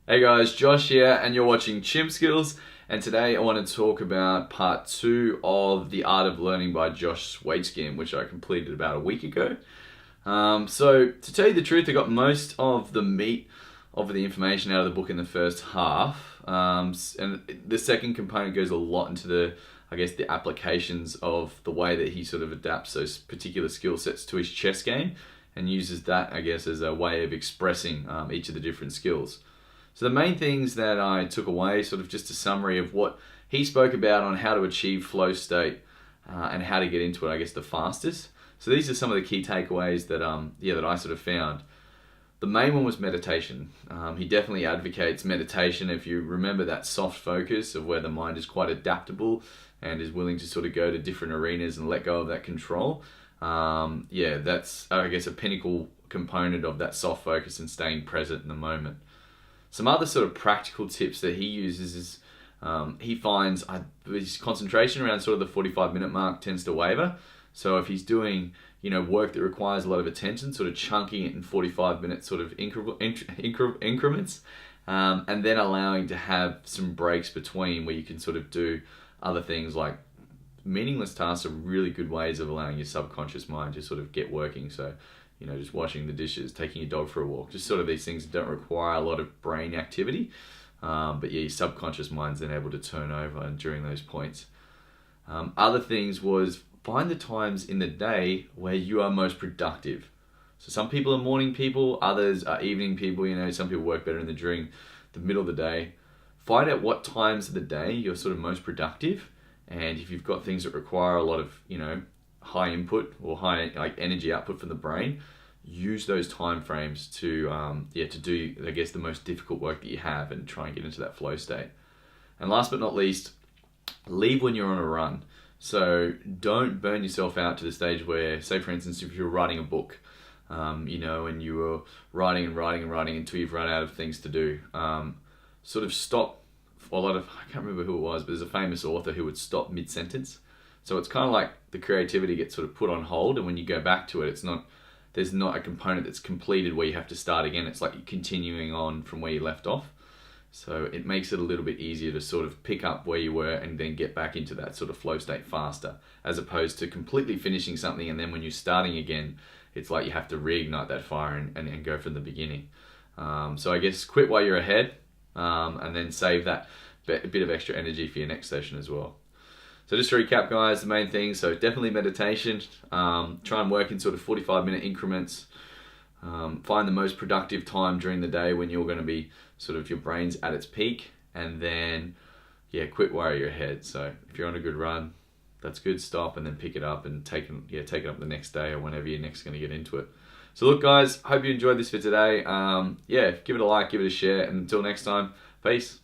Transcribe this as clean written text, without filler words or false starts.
Hey guys, Josh here, and you're watching Chimp Skills. And today I want to talk about part 2 of The Art of Learning by Josh Waitzkin, which I completed about a week ago. So to tell you the truth, I got most of the meat of the information out of the book in the first half, and the second component goes a lot into the applications of the way that he sort of adapts those particular skill sets to his chess game, and uses that, as a way of expressing each of the different skills. So the main things that I took away, sort of just a summary of what he spoke about on how to achieve flow state and how to get into it, the fastest. So these are some of the key takeaways that I sort of found. The main one was meditation. He definitely advocates meditation. If you remember that soft focus of where the mind is quite adaptable and is willing to sort of go to different arenas and let go of that control. That's a pinnacle component of that soft focus and staying present in the moment. Some other sort of practical tips that he uses is he finds his concentration around sort of the 45-minute mark tends to waver. So if he's doing work that requires a lot of attention, sort of chunking it in 45-minute sort of increments, and then allowing to have some breaks between where you can sort of do other things like meaningless tasks are really good ways of allowing your subconscious mind to sort of get working. So just washing the dishes, taking your dog for a walk, just sort of these things that don't require a lot of brain activity. But your subconscious mind's then able to turn over during those points. Other things was find the times in the day where you are most productive. So some people are morning people, others are evening people. Some people work better during the middle of the day. Find out what times of the day you're sort of most productive. And if you've got things that require a lot of, high input or high energy output from the brain, use those time frames to do the most difficult work that you have and try and get into that flow state. And last but not least, leave when you're on a run. So don't burn yourself out to the stage where, say for instance, if you're writing a book, and you were writing until you've run out of things to do, sort of stop. I can't remember who it was, but there's a famous author who would stop mid-sentence. So it's kind of like the creativity gets sort of put on hold, and when you go back to it, there's not a component that's completed where you have to start again. It's like you're continuing on from where you left off. So it makes it a little bit easier to sort of pick up where you were and then get back into that sort of flow state faster, as opposed to completely finishing something and then when you're starting again, it's like you have to reignite that fire and go from the beginning. So quit while you're ahead, and then save that bit of extra energy for your next session as well. So just to recap, guys, the main things, so definitely meditation, try and work in sort of 45-minute increments, find the most productive time during the day when you're going to be sort of your brain's at its peak, and then, quit while you're ahead. So if you're on a good run, that's good, stop and then pick it up and take it up the next day or whenever you're next going to get into it. So look, guys, hope you enjoyed this for today. Give it a like, give it a share, and until next time, peace.